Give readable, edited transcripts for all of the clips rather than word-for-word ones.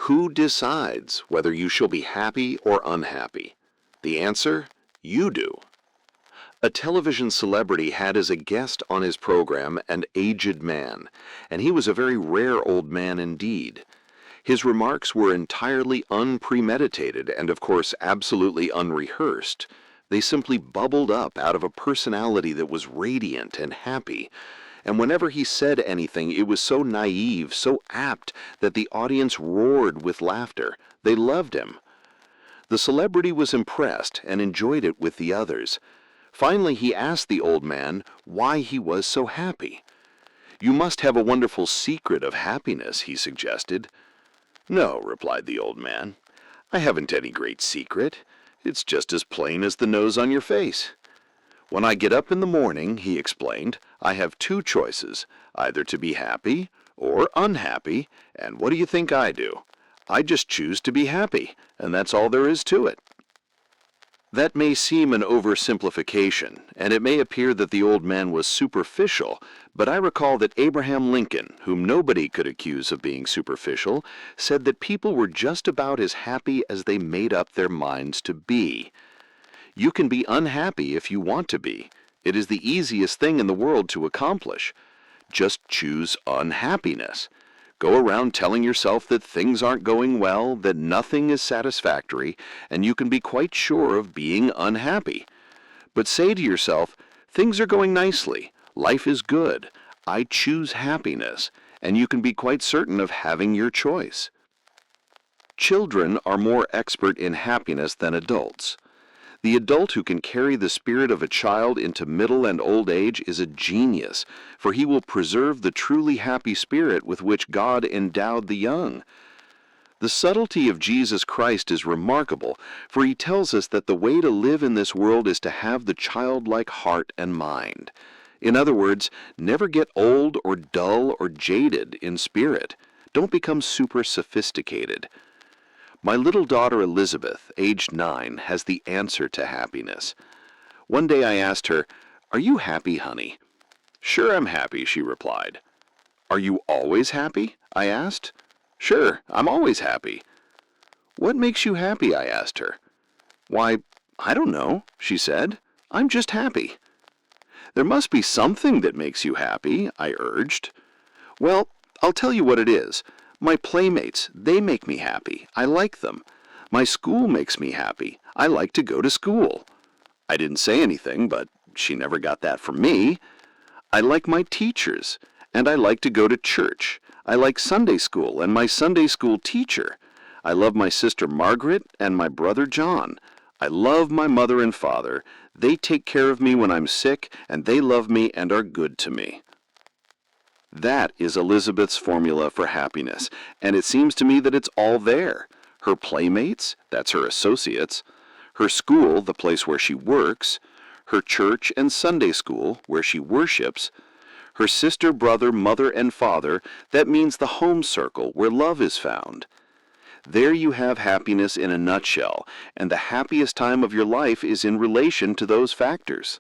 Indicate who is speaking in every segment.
Speaker 1: Who decides whether you shall be happy or unhappy? The answer, you do. A television celebrity had as a guest on his program an aged man, and he was a very rare old man indeed. His remarks were entirely unpremeditated and, of course, absolutely unrehearsed. They simply bubbled up out of a personality that was radiant and happy. And whenever he said anything, it was so naive, so apt, that the audience roared with laughter. They loved him. The celebrity was impressed and enjoyed it with the others. Finally, he asked the old man why he was so happy. "You must have a wonderful secret of happiness," he suggested. "No," replied the old man. "I haven't any great secret. It's just as plain as the nose on your face. When I get up in the morning," he explained, "I have two choices, either to be happy or unhappy, and what do you think I do? I just choose to be happy, and that's all there is to it." That may seem an oversimplification, and it may appear that the old man was superficial, but I recall that Abraham Lincoln, whom nobody could accuse of being superficial, said that people were just about as happy as they made up their minds to be. You can be unhappy if you want to be. It is the easiest thing in the world to accomplish. Just choose unhappiness. Go around telling yourself that things aren't going well, that nothing is satisfactory, and you can be quite sure of being unhappy. But say to yourself, things are going nicely, life is good, I choose happiness, and you can be quite certain of having your choice. Children are more expert in happiness than adults. The adult who can carry the spirit of a child into middle and old age is a genius, for he will preserve the truly happy spirit with which God endowed the young. The subtlety of Jesus Christ is remarkable, for he tells us that the way to live in this world is to have the childlike heart and mind. In other words, never get old or dull or jaded in spirit. Don't become super sophisticated. My little daughter Elizabeth, aged 9, has the answer to happiness. One day I asked her, "Are you happy, honey?" "Sure, I'm happy," she replied. "Are you always happy?" I asked. "Sure, I'm always happy." "What makes you happy?" I asked her. "Why, I don't know," she said. "I'm just happy." "There must be something that makes you happy," I urged. "Well, I'll tell you what it is. My playmates, they make me happy. I like them. My school makes me happy. I like to go to school." I didn't say anything, but she never got that from me. "I like my teachers, and I like to go to church. I like Sunday school and my Sunday school teacher. I love my sister Margaret and my brother John. I love my mother and father. They take care of me when I'm sick, and they love me and are good to me." That is Elizabeth's formula for happiness, and it seems to me that it's all there. Her playmates, that's her associates, her school, the place where she works, her church and Sunday school, where she worships, her sister, brother, mother, and father, that means the home circle where love is found. There you have happiness in a nutshell, and the happiest time of your life is in relation to those factors.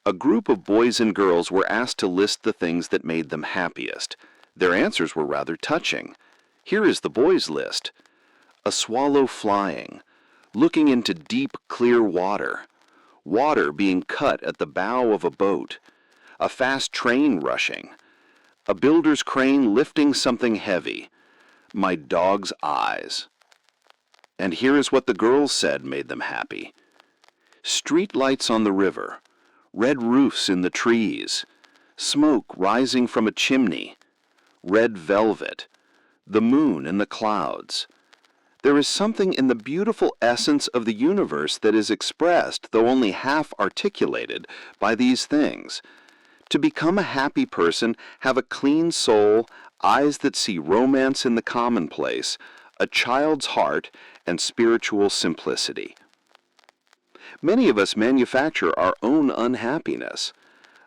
Speaker 1: A group of boys and girls were asked to list the things that made them happiest. Their answers were rather touching. Here is the boys' list. A swallow flying, looking into deep, clear water, water being cut at the bow of a boat, a fast train rushing, a builder's crane lifting something heavy, my dog's eyes. And here is what the girls said made them happy. Street lights on the river, red roofs in the trees, smoke rising from a chimney, red velvet, the moon in the clouds. There is something in the beautiful essence of the universe that is expressed, though only half articulated, by these things. To become a happy person, have a clean soul, eyes that see romance in the commonplace, a child's heart, and spiritual simplicity. Many of us manufacture our own unhappiness.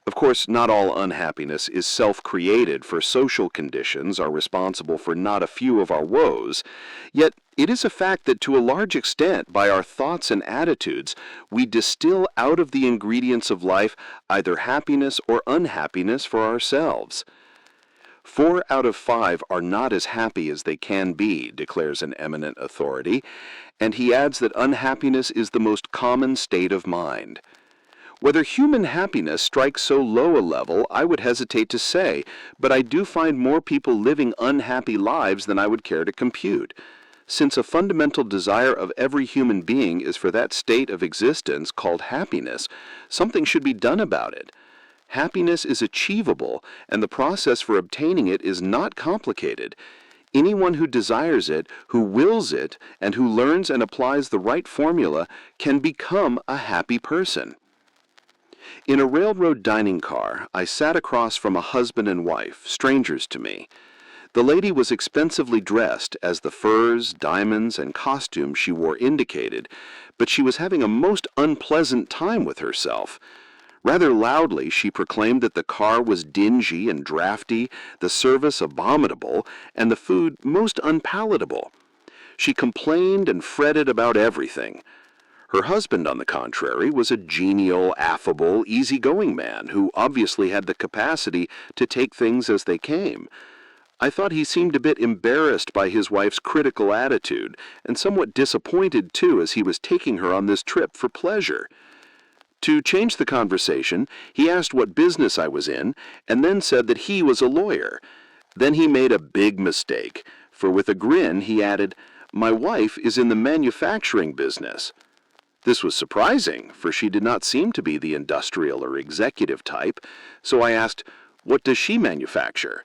Speaker 1: Of course, not all unhappiness is self-created, for social conditions are responsible for not a few of our woes. Yet, it is a fact that to a large extent, by our thoughts and attitudes, we distill out of the ingredients of life either happiness or unhappiness for ourselves.
Speaker 2: 4 out of 5 are not as happy as they can be, declares an eminent authority, and he adds that unhappiness is the most common state of mind. Whether human happiness strikes so low a level, I would hesitate to say, but I do find more people living unhappy lives than I would care to compute. Since a fundamental desire of every human being is for that state of existence called happiness, something should be done about it. Happiness is achievable, and the process for obtaining it is not complicated. Anyone who desires it, who wills it, and who learns and applies the right formula can become a happy person. In a railroad dining car, I sat across from a husband and wife, strangers to me. The lady was expensively dressed, as the furs, diamonds, and costumes she wore indicated, but she was having a most unpleasant time with herself. Rather loudly, she proclaimed that the car was dingy and drafty, the service abominable, and the food most unpalatable. She complained and fretted about everything. Her husband, on the contrary, was a genial, affable, easygoing man who obviously had the capacity to take things as they came. I thought he seemed a bit embarrassed by his wife's critical attitude, and somewhat disappointed, too, as he was taking her on this trip for pleasure. To change the conversation, he asked what business I was in, and then said that he was a lawyer. Then he made a big mistake, for with a grin he added, "My wife is in the manufacturing business." This was surprising, for she did not seem to be the industrial or executive type, so I asked, "What does she manufacture?"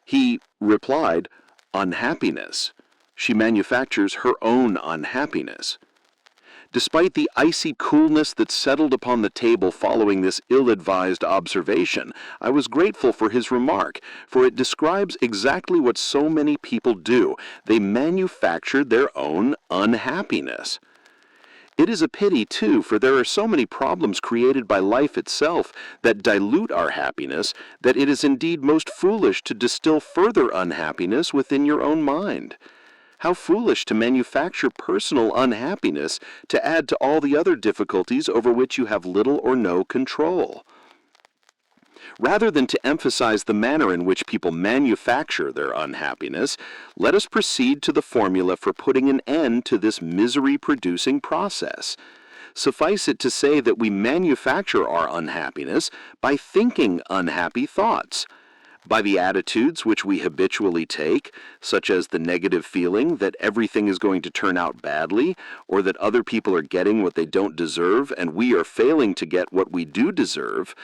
Speaker 2: He replied, "Unhappiness. She manufactures her own unhappiness." Despite the icy coolness that settled upon the table following this ill-advised observation, I was grateful for his remark, for it describes exactly what so many people do. They manufacture their own unhappiness. It is a pity, too, for there are so many problems created by life itself that dilute our happiness, that it is indeed most foolish to distill further unhappiness within your own mind. How foolish to manufacture personal unhappiness to add to all the other difficulties over which you have little or no control. Rather than to emphasize the manner in which people manufacture their unhappiness, let us proceed to the formula for putting an end to this misery-producing process. Suffice it to say that we manufacture our unhappiness by thinking unhappy thoughts, by the attitudes which we habitually take, such as the negative feeling that everything is going to turn out badly, or that other people are getting what they don't deserve and we are failing to get what we do deserve.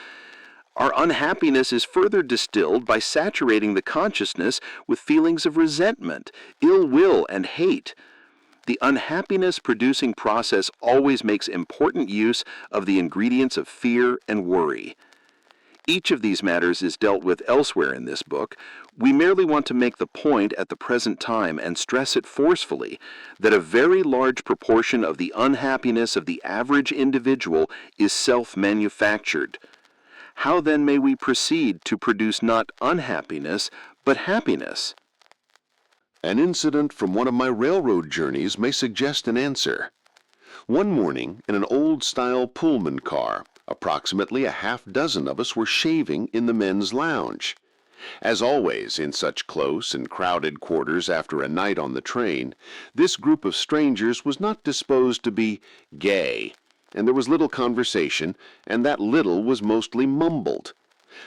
Speaker 2: Our unhappiness is further distilled by saturating the consciousness with feelings of resentment, ill will, and hate. The unhappiness-producing process always makes important use of the ingredients of fear and worry. Each of these matters is dealt with elsewhere in this book. We merely want to make the point at the present time and stress it forcefully that a very large proportion of the unhappiness of the average individual is self-manufactured. How then may we proceed to produce not unhappiness, but happiness?
Speaker 1: An incident from one of my railroad journeys may suggest an answer. One morning, in an old-style Pullman car, approximately a half-dozen of us were shaving in the men's lounge. As always, in such close and crowded quarters after a night on the train, this group of strangers was not disposed to be gay, and there was little conversation, and that little was mostly mumbled.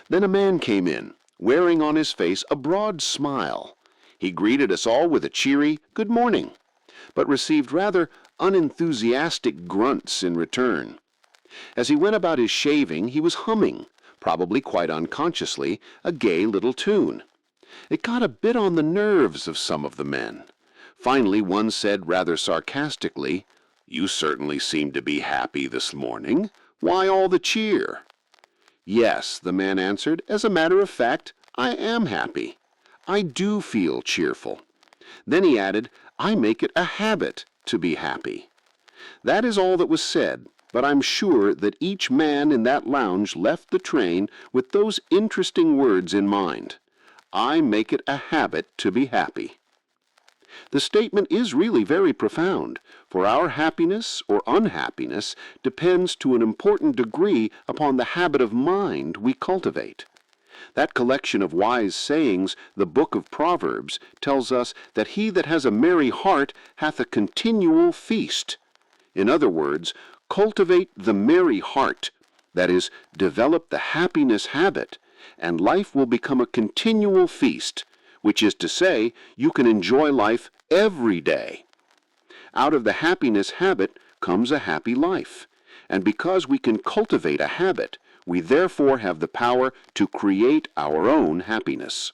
Speaker 1: Then a man came in, wearing on his face a broad smile. He greeted us all with a cheery "good morning," but received rather unenthusiastic grunts in return. As he went about his shaving, he was humming, probably quite unconsciously, a gay little tune. It got a bit on the nerves of some of the men. Finally, one said rather sarcastically, "You certainly seem to be happy this morning. Why all the cheer?" "Yes," the man answered, "as a matter of fact, I am happy. I do feel cheerful." Then he added, "I make it a habit to be happy." That is all that was said, but I'm sure that each man in that lounge left the train with those interesting words in mind. I make it a habit to be happy. The statement is really very profound, for our happiness or unhappiness depends to an important degree upon the habit of mind we cultivate.
Speaker 2: That collection of wise sayings, the book of Proverbs, tells us that he that has a merry heart hath a continual feast. In other words, cultivate the merry heart, that is, develop the happiness habit, and life will become a continual feast, which is to say, you can enjoy life every day. Out of the happiness habit comes a happy life, and because we can cultivate a habit, we therefore have the power to create our own happiness.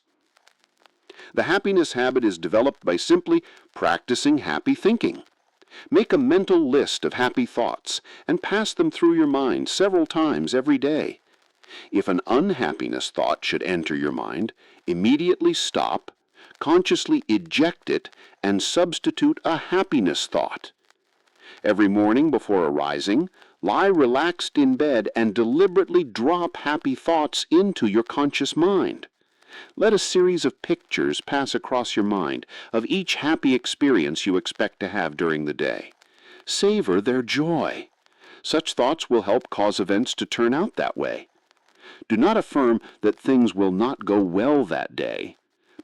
Speaker 2: The happiness habit is developed by simply practicing happy thinking. Make a mental list of happy thoughts and pass them through your mind several times every day. If an unhappiness thought should enter your mind, immediately stop, consciously eject it, and substitute a happiness thought. Every morning before arising, lie relaxed in bed and deliberately drop happy thoughts into your conscious mind. Let a series of pictures pass across your mind of each happy experience you expect to have during the day. Savor their joy. Such thoughts will help cause events to turn out that way. Do not affirm that things will not go well that day.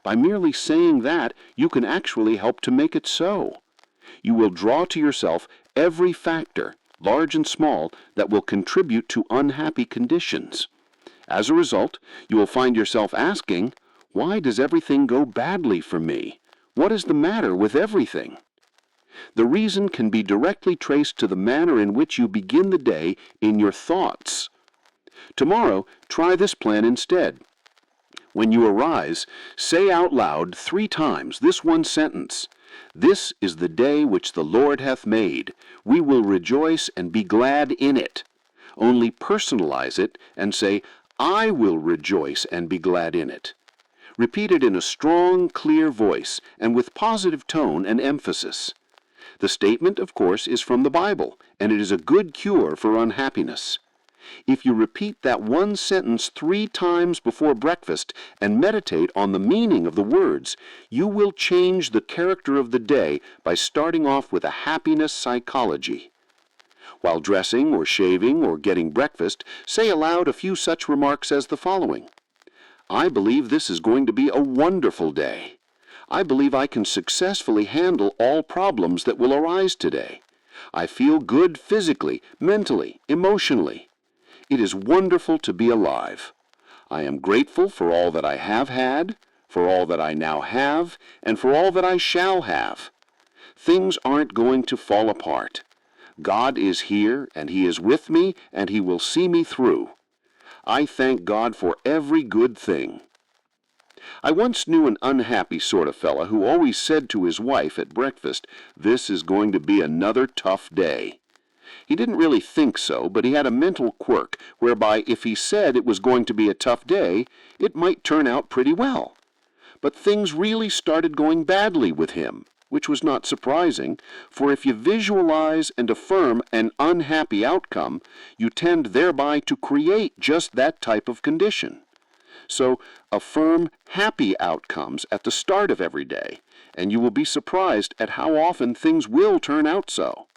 Speaker 2: By merely saying that, you can actually help to make it so. You will draw to yourself every factor, large and small, that will contribute to unhappy conditions. As a result, you will find yourself asking, why does everything go badly for me? What is the matter with everything? The reason can be directly traced to the manner in which you begin the day in your thoughts. Tomorrow, try this plan instead. When you arise, say out loud 3 times this one sentence: "This is the day which the Lord hath made. We will rejoice and be glad in it." Only personalize it and say, "I will rejoice and be glad in it." Repeat it in a strong, clear voice and with positive tone and emphasis. The statement, of course, is from the Bible, and it is a good cure for unhappiness. If you repeat that one sentence 3 times before breakfast and meditate on the meaning of the words, you will change the character of the day by starting off with a happiness psychology. While dressing or shaving or getting breakfast, say aloud a few such remarks as the following: I believe this is going to be a wonderful day. I believe I can successfully handle all problems that will arise today. I feel good physically, mentally, emotionally. It is wonderful to be alive. I am grateful for all that I have had, for all that I now have, and for all that I shall have. Things aren't going to fall apart. God is here, and He is with me, and He will see me through. I thank God for every good thing. I once knew an unhappy sort of fella who always said to his wife at breakfast, "This is going to be another tough day." He didn't really think so, but he had a mental quirk whereby if he said it was going to be a tough day, it might turn out pretty well. But things really started going badly with him, which was not surprising, for if you visualize and affirm an unhappy outcome, you tend thereby to create just that type of condition. So affirm happy outcomes at the start of every day, and you will be surprised at how often things will turn out so.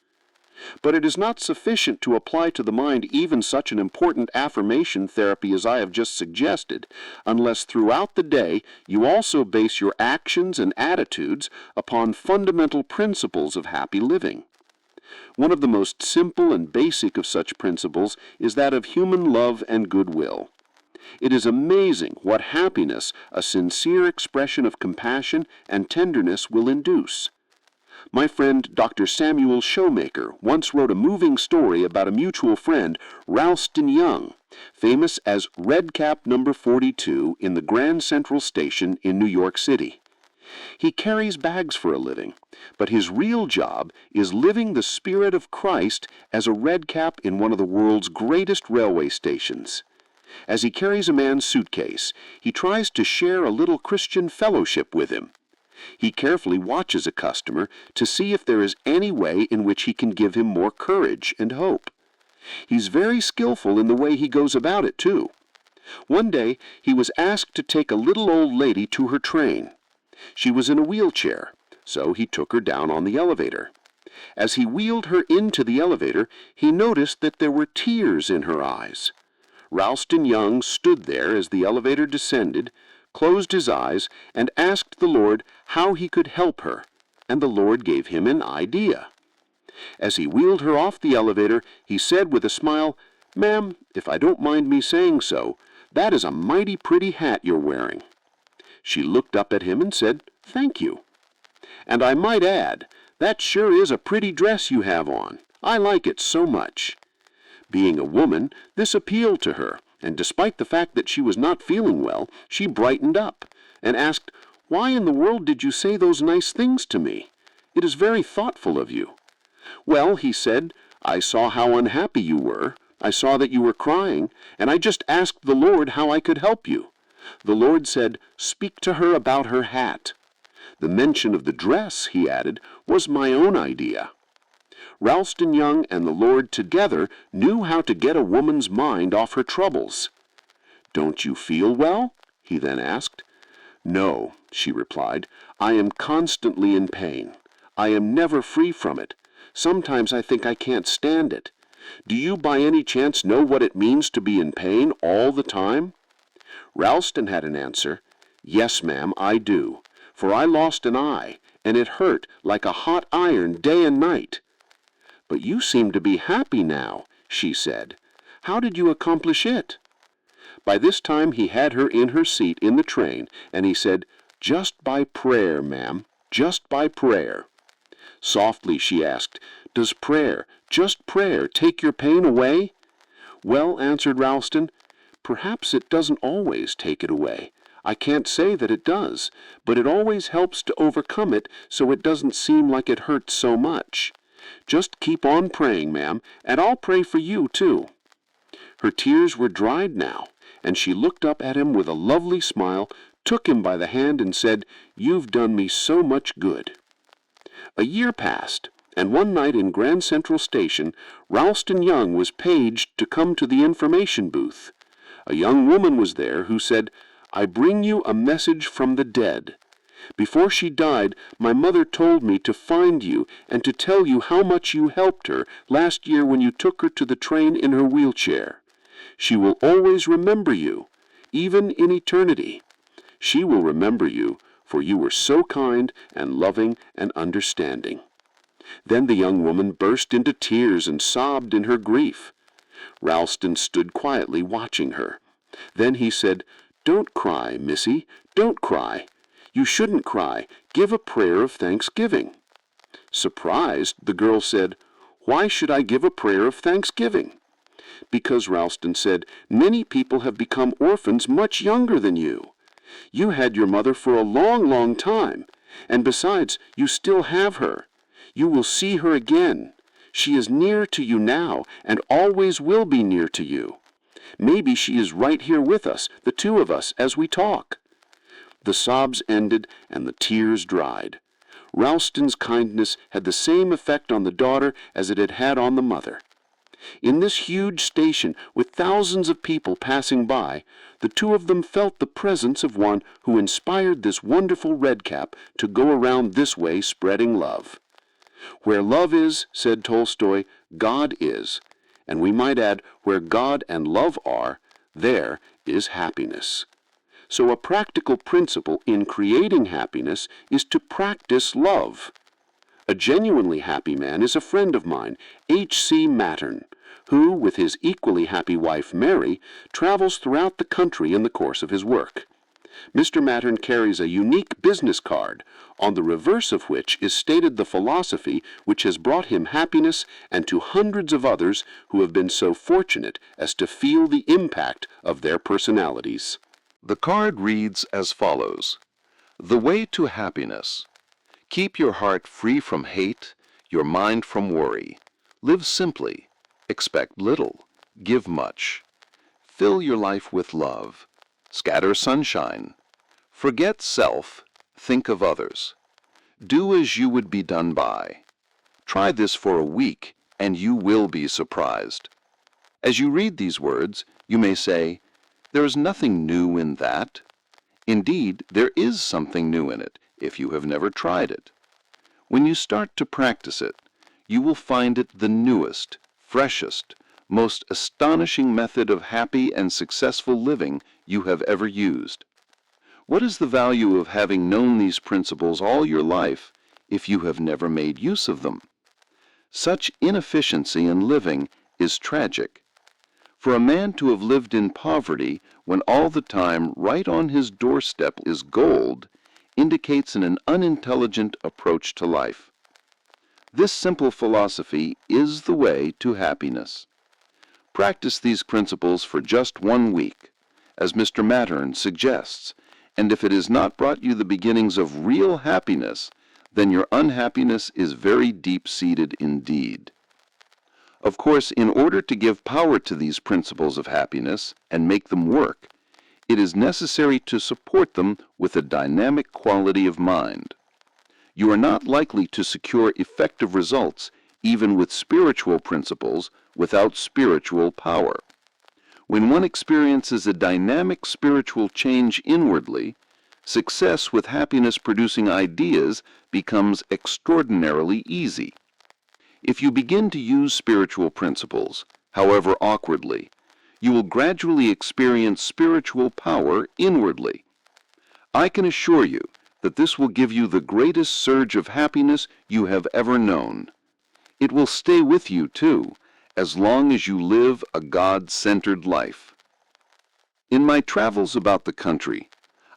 Speaker 2: But it is not sufficient to apply to the mind even such an important affirmation therapy as I have just suggested, unless throughout the day you also base your actions and attitudes upon fundamental principles of happy living. One of the most simple and basic of such principles is that of human love and goodwill. It is amazing what happiness a sincere expression of compassion and tenderness will induce. My friend Dr. Samuel Showmaker once wrote a moving story about a mutual friend, Ralston Young, famous as Redcap No. 42 in the Grand Central Station in New York City. He carries bags for a living, but his real job is living the spirit of Christ as a redcap in one of the world's greatest railway stations. As he carries a man's suitcase, he tries to share a little Christian fellowship with him. He carefully watches a customer to see if there is any way in which he can give him more courage and hope. He's very skillful in the way he goes about it, too. One day, he was asked to take a little old lady to her train. She was in a wheelchair, so he took her down on the elevator. As he wheeled her into the elevator, he noticed that there were tears in her eyes. Ralston Young stood there as the elevator descended, closed his eyes, and asked the Lord how he could help her, and the Lord gave him an idea. As he wheeled her off the elevator, he said with a smile, "Ma'am, if I don't mind me saying so, that is a mighty pretty hat you're wearing." She looked up at him and said, "Thank you." "And I might add, that sure is a pretty dress you have on. I like it so much." Being a woman, this appealed to her, and despite the fact that she was not feeling well, she brightened up and asked, "Why in the world did you say those nice things to me? It is very thoughtful of you." "Well," he said, "I saw how unhappy you were. I saw that you were crying, and I just asked the Lord how I could help you. The Lord said, 'Speak to her about her hat.' The mention of the dress," he added, "was my own idea." Ralston Young and the Lord together knew how to get a woman's mind off her troubles. "Don't you feel well?" he then asked. "No," she replied. "I am constantly in pain. I am never free from it. Sometimes I think I can't stand it. Do you by any chance know what it means to be in pain all the time?" Ralston had an answer. "Yes, ma'am, I do. For I lost an eye, and it hurt like a hot iron day and night." "But you seem to be happy now," she said. "How did you accomplish it?" By this time he had her in her seat in the train, and he said, "Just by prayer, ma'am, just by prayer." Softly she asked, "Does prayer, just prayer, take your pain away?" "Well," answered Ralston, "perhaps it doesn't always take it away. I can't say that it does, but it always helps to overcome it so it doesn't seem like it hurts so much. Just keep on praying, ma'am, and I'll pray for you, too." Her tears were dried now, and she looked up at him with a lovely smile, took him by the hand, and said, "You've done me so much good." A year passed, and one night in Grand Central Station, Ralston Young was paged to come to the information booth. A young woman was there who said, "I bring you a message from the dead. Before she died, my mother told me to find you and to tell you how much you helped her last year when you took her to the train in her wheelchair. She will always remember you, even in eternity. She will remember you, for you were so kind and loving and understanding." Then the young woman burst into tears and sobbed in her grief. Ralston stood quietly watching her. Then he said, "Don't cry, missy, don't cry. You shouldn't cry. Give a prayer of thanksgiving." Surprised, the girl said, "Why should I give a prayer of thanksgiving?" "Because," Ralston said, "many people have become orphans much younger than you. You had your mother for a long, long time, and besides, you still have her. You will see her again. She is near to you now, and always will be near to you. Maybe she is right here with us, the two of us, as we talk." The sobs ended, and the tears dried. Ralston's kindness had the same effect on the daughter as it had had on the mother. In this huge station, with thousands of people passing by, the two of them felt the presence of one who inspired this wonderful redcap to go around this way spreading love. "Where love is," said Tolstoy, "God is." And we might add, where God and love are, there is happiness. So a practical principle in creating happiness is to practice love. A genuinely happy man is a friend of mine, H.C. Mattern, who, with his equally happy wife Mary, travels throughout the country in the course of his work. Mr. Mattern carries a unique business card, on the reverse of which is stated the philosophy which has brought him happiness and to hundreds of others who have been so fortunate as to feel the impact of their personalities.
Speaker 1: The card reads as follows: The way to happiness. Keep your heart free from hate, your mind from worry. Live simply. Expect little. Give much. Fill your life with love. Scatter sunshine. Forget self. Think of others. Do as you would be done by. Try this for a week, and you will be surprised. As you read these words, you may say, "There is nothing new in that." Indeed, there is something new in it, if you have never tried it. When you start to practice it, you will find it the newest, freshest,
Speaker 2: most astonishing method of happy and successful living you have ever used? What is the value of having known these principles all your life if you have never made use of them? Such inefficiency in living is tragic. For a man to have lived in poverty when all the time right on his doorstep is gold indicates an unintelligent approach to life. This simple philosophy is the way to happiness. Practice these principles for just 1 week, as Mr. Mattern suggests, and if it has not brought you the beginnings of real happiness, then your unhappiness is very deep-seated indeed. Of course, in order to give power to these principles of happiness and make them work, it is necessary to support them with a dynamic quality of mind. You are not likely to secure effective results, even with spiritual principles, without spiritual power. When one experiences a dynamic spiritual change inwardly, success with happiness-producing ideas becomes extraordinarily easy. If you begin to use spiritual principles, however awkwardly, you will gradually experience spiritual power inwardly. I can assure you that this will give you the greatest surge of happiness you have ever known. It will stay with you, too, as long as you live a God-centered life. In my travels about the country,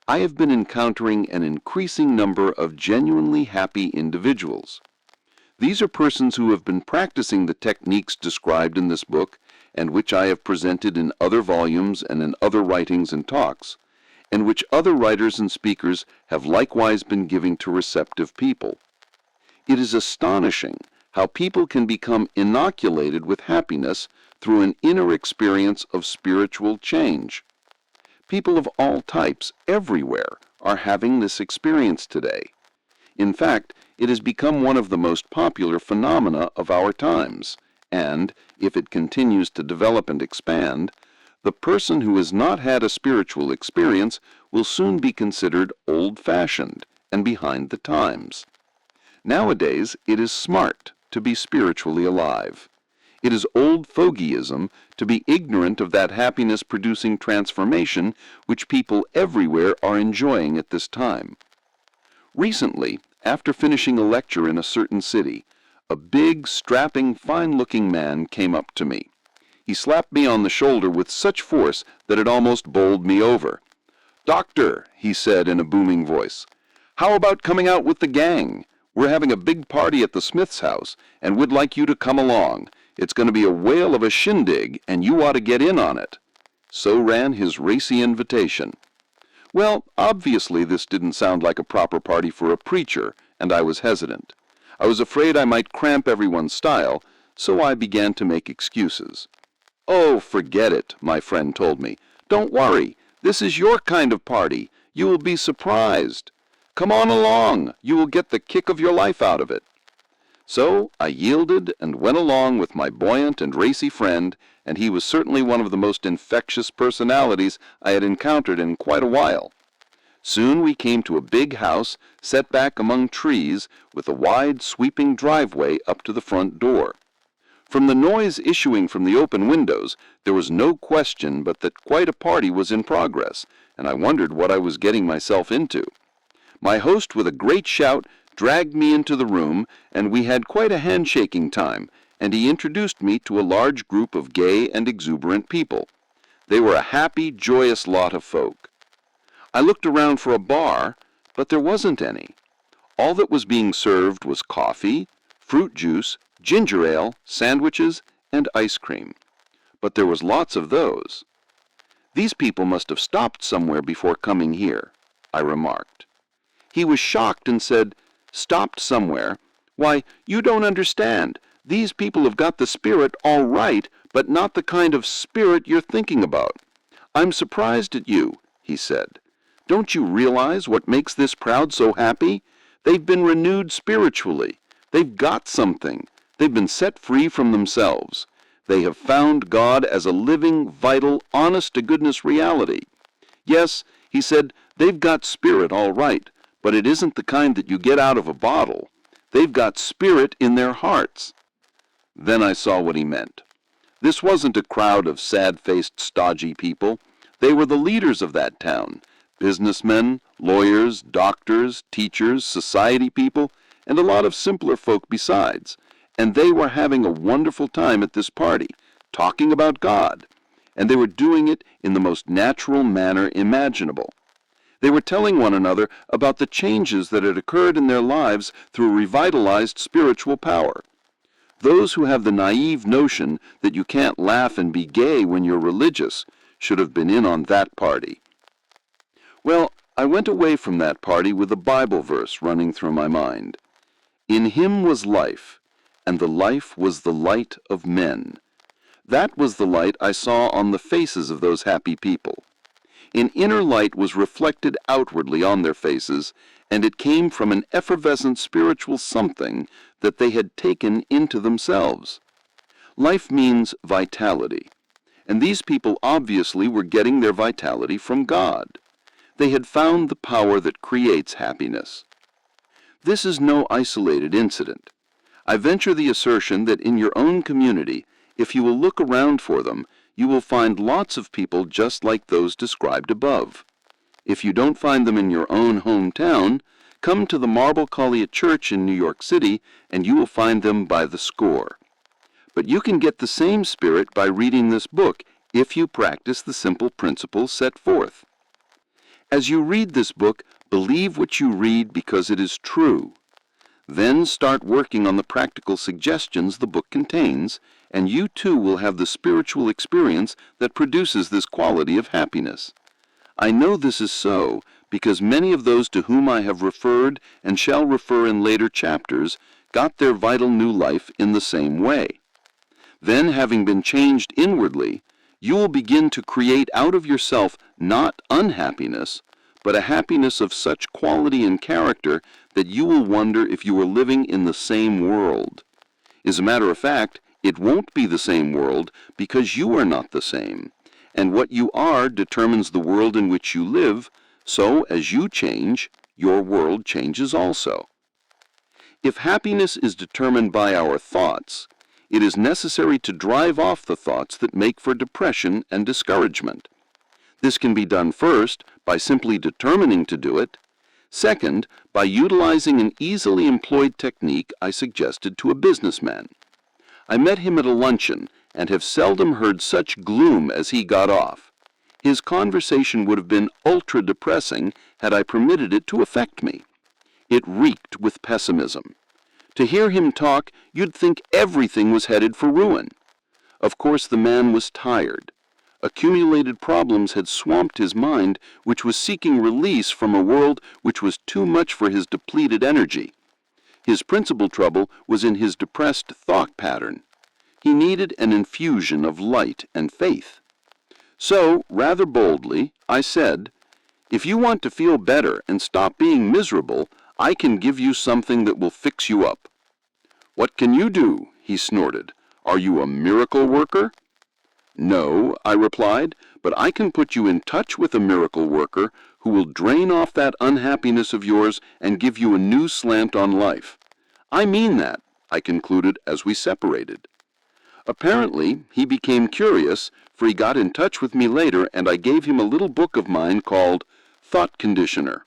Speaker 2: I have been encountering an increasing number of genuinely happy individuals. These are persons who have been practicing the techniques described in this book and which I have presented in other volumes and in other writings and talks, and which other writers and speakers have likewise been giving to receptive people. It is astonishing how people can become inoculated with happiness through an inner experience of spiritual change. People of all types, everywhere, are having this experience today. In fact, it has become one of the most popular phenomena of our times, and, if it continues to develop and expand, the person who has not had a spiritual experience will soon be considered old-fashioned and behind the times. Nowadays, it is smart to be spiritually alive. It is old fogyism to be ignorant of that happiness-producing transformation which people everywhere are enjoying at this time. Recently, after finishing a lecture in a certain city, a big, strapping, fine-looking man came up to me. He slapped me on the shoulder with such force that it almost bowled me over. "Doctor," he said in a booming voice, "how about coming out with the gang? We're having a big party at the Smith's house, and we'd like you to come along. It's going to be a whale of a shindig, and you ought to get in on it." So ran his racy invitation. Well, obviously this didn't sound like a proper party for a preacher, and I was hesitant. I was afraid I might cramp everyone's style, so I began to make excuses. "Oh, forget it," my friend told me. "Don't worry. This is your kind of party. You will be surprised. Come on along. You will get the kick of your life out of it." So I yielded and went along with my buoyant and racy friend, and he was certainly one of the most infectious personalities I had encountered in quite a while. Soon we came to a big house set back among trees with a wide, sweeping driveway up to the front door. From the noise issuing from the open windows, there was no question but that quite a party was in progress, and I wondered what I was getting myself into. My host, with a great shout, dragged me into the room, and we had quite a handshaking time, and he introduced me to a large group of gay and exuberant people. They were a happy, joyous lot of folk. I looked around for a bar, but there wasn't any. All that was being served was coffee, fruit juice, ginger ale, sandwiches, and ice cream. But there was lots of those. "These people must have stopped somewhere before coming here," I remarked. He was shocked and said, "Stopped somewhere? Why, you don't understand. These people have got the spirit all right, but not the kind of spirit you're thinking about. I'm surprised at you," he said. "Don't you realize what makes this crowd so happy? They've been renewed spiritually. They've got something. They've been set free from themselves. They have found God as a living, vital, honest-to-goodness reality. Yes," he said, "they've got spirit all right, but it isn't the kind that you get out of a bottle. They've got spirit in their hearts." Then I saw what he meant. This wasn't a crowd of sad-faced, stodgy people. They were the leaders of that town, businessmen, lawyers, doctors, teachers, society people, and a lot of simpler folk besides. And they were having a wonderful time at this party, talking about God, and they were doing it in the most natural manner imaginable. They were telling one another about the changes that had occurred in their lives through revitalized spiritual power. Those who have the naive notion that you can't laugh and be gay when you're religious should have been in on that party. Well, I went away from that party with a Bible verse running through my mind. In him was life, and the life was the light of men. That was the light I saw on the faces of those happy people. An inner light was reflected outwardly on their faces, and it came from an effervescent spiritual something that they had taken into themselves. Life means vitality, and these people obviously were getting their vitality from God. They had found the power that creates happiness. This is no isolated incident. I venture the assertion that in your own community, if you will look around for them, you will find lots of people just like those described above. If you don't find them in your own hometown, come to the Marble Collier Church in New York City, and you will find them by the score. But you can get the same spirit by reading this book if you practice the simple principles set forth. As you read this book, believe what you read because it is true. Then start working on the practical suggestions the book contains, and you too will have the spiritual experience that produces this quality of happiness. I know this is so because many of those to whom I have referred and shall refer in later chapters got their vital new life in the same way. Then, having been changed inwardly, you will begin to create out of yourself not unhappiness, but a happiness of such quality and character that you will wonder if you are living in the same world. As a matter of fact, it won't be the same world because you are not the same, and what you are determines the world in which you live, so as you change, your world changes also. If happiness is determined by our thoughts, it is necessary to drive off the thoughts that make for depression and discouragement. This can be done first by simply determining to do it. Second, by utilizing an easily employed technique I suggested to a businessman. I met him at a luncheon and have seldom heard such gloom as he got off. His conversation would have been ultra-depressing had I permitted it to affect me. It reeked with pessimism. To hear him talk, you'd think everything was headed for ruin. Of course, the man was tired. Accumulated problems had swamped his mind, which was seeking release from a world which was too much for his depleted energy. His principal trouble was in his depressed thought pattern. He needed an infusion of light and faith. So, rather boldly, I said, "If you want to feel better and stop being miserable, I can give you something that will fix you up." "What can you do?" he snorted. "Are you a miracle worker?" "No," I replied, "but I can put you in touch with a miracle worker who will drain off that unhappiness of yours and give you a new slant on life. I mean that," I concluded as we separated. Apparently, he became curious, for he got in touch with me later, and I gave him a little book of mine called Thought Conditioner.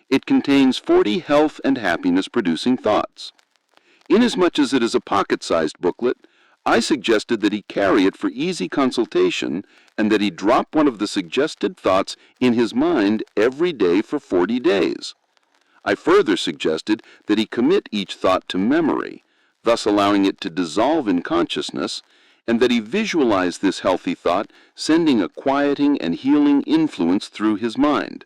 Speaker 2: It contains 40 health and happiness-producing thoughts. Inasmuch as it is a pocket-sized booklet, I suggested that he carry it for easy consultation and that he drop one of the suggested thoughts in his mind every day for 40 days. I further suggested that he commit each thought to memory, thus allowing it to dissolve in consciousness, and that he visualize this healthy thought sending a quieting and healing influence through his mind.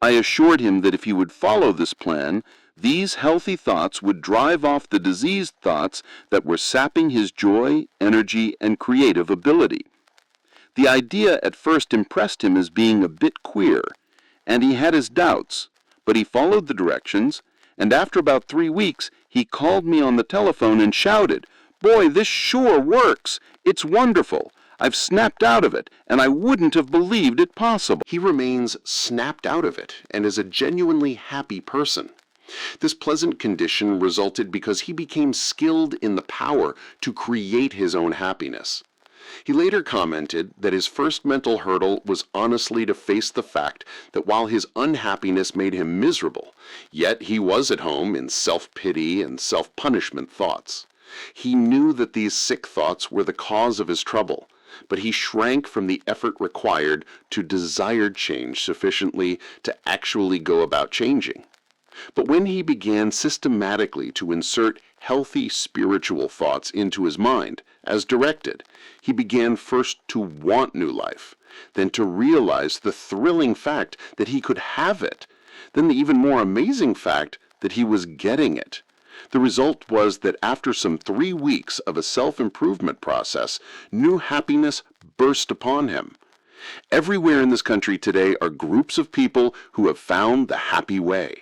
Speaker 2: I assured him that if he would follow this plan, these healthy thoughts would drive off the diseased thoughts that were sapping his joy, energy, and creative ability. The idea at first impressed him as being a bit queer, and he had his doubts, but he followed the directions, and after about 3 weeks, he called me on the telephone and shouted, "Boy, this sure works! It's wonderful! I've snapped out of it, and I wouldn't have believed it possible."
Speaker 1: He remains snapped out of it and is a genuinely happy person. This pleasant condition resulted because he became skilled in the power to create his own happiness. He later commented that his first mental hurdle was honestly to face the fact that while his unhappiness made him miserable, yet he was at home in self-pity and self-punishment thoughts. He knew that these sick thoughts were the cause of his trouble, but he shrank from the effort required to desire change sufficiently to actually go about changing. But when he began systematically to insert healthy spiritual thoughts into his mind, as directed, he began first to want new life, then to realize the thrilling fact that he could have it, then the even more amazing fact that he was getting it. The result was that after some 3 weeks of a self-improvement process, new happiness burst upon him. Everywhere in this country today are groups of people who have found the happy way.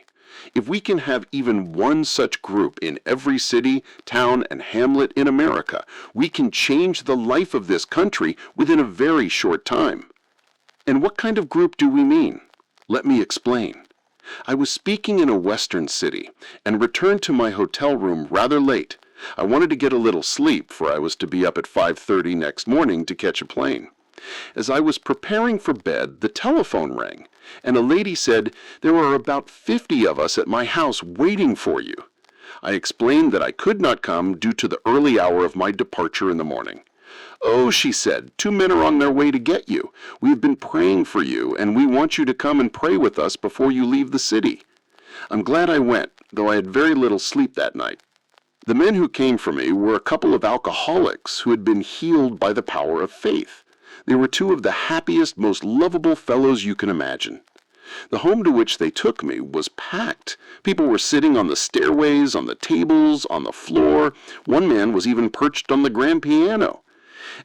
Speaker 1: If we can have even one such group in every city, town, and hamlet in America, we can change the life of this country within a very short time. And what kind of group do we mean? Let me explain. I was speaking in a western city and returned to my hotel room rather late. I wanted to get a little sleep, for I was to be up at 5:30 next morning to catch a plane. As I was preparing for bed, the telephone rang, and a lady said, "There are about 50 of us at my house waiting for you." I explained that I could not come due to the early hour of my departure in the morning. "Oh," she said, "2 men are on their way to get you. We have been praying for you, and we want you to come and pray with us before you leave the city." I'm glad I went, though I had very little sleep that night. The men who came for me were a couple of alcoholics who had been healed by the power of faith. They were 2 of the happiest, most lovable fellows you can imagine. The home to which they took me was packed. People were sitting on the stairways, on the tables, on the floor. One man was even perched on the grand piano.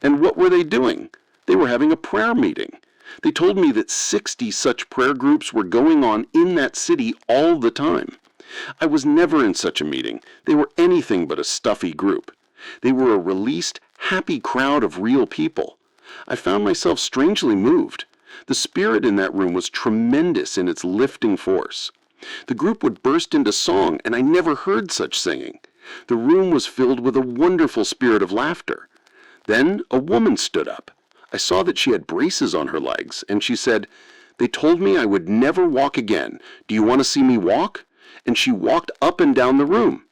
Speaker 1: And what were they doing? They were having a prayer meeting. They told me that 60 such prayer groups were going on in that city all the time. I was never in such a meeting. They were anything but a stuffy group. They were a released, happy crowd of real people. I found myself strangely moved. The spirit in that room was tremendous in its lifting force. The group would burst into song, and I never heard such singing. The room was filled with a wonderful spirit of laughter. Then a woman stood up. I saw that she had braces on her legs, and she said, "They told me I would never walk again. Do you want to see me walk?" And she walked up and down the room.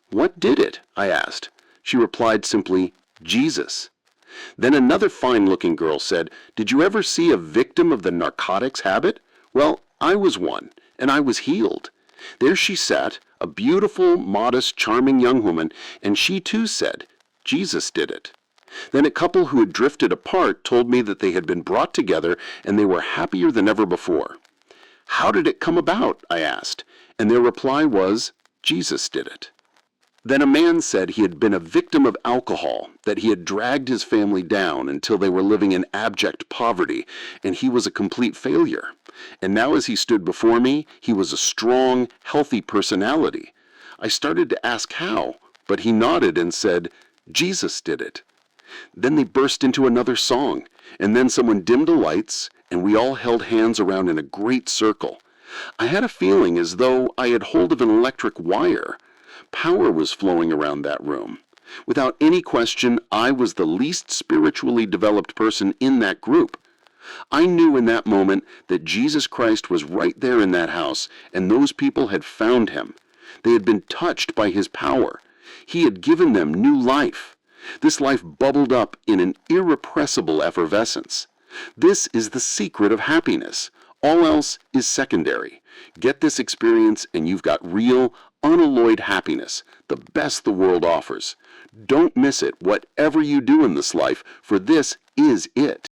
Speaker 1: "What did it?" I asked. She replied simply, "Jesus." Then another fine-looking girl said, "Did you ever see a victim of the narcotics habit? Well, I was one, and I was healed." There she sat, a beautiful, modest, charming young woman, and she too said, "Jesus did it." Then a couple who had drifted apart told me that they had been brought together and they were happier than ever before. "How did it come about?" I asked, and their reply was, "Jesus did it." Then a man said he had been a victim of alcohol, that he had dragged his family down until they were living in abject poverty, and he was a complete failure. And now as he stood before me, he was a strong, healthy personality. I started to ask how, but he nodded and said, "Jesus did it." Then they burst into another song, and then someone dimmed the lights, and we all held hands around in a great circle. I had a feeling as though I had hold of an electric wire. Power was flowing around that room. Without any question, I was the least spiritually developed person in that group. I knew in that moment that Jesus Christ was right there in that house, and those people had found him. They had been touched by his power. He had given them new life. This life bubbled up in an irrepressible effervescence. This is the secret of happiness. All else is secondary. Get this experience and you've got real, unalloyed happiness, the best the world offers. Don't miss it, whatever you do in this life, for this is it.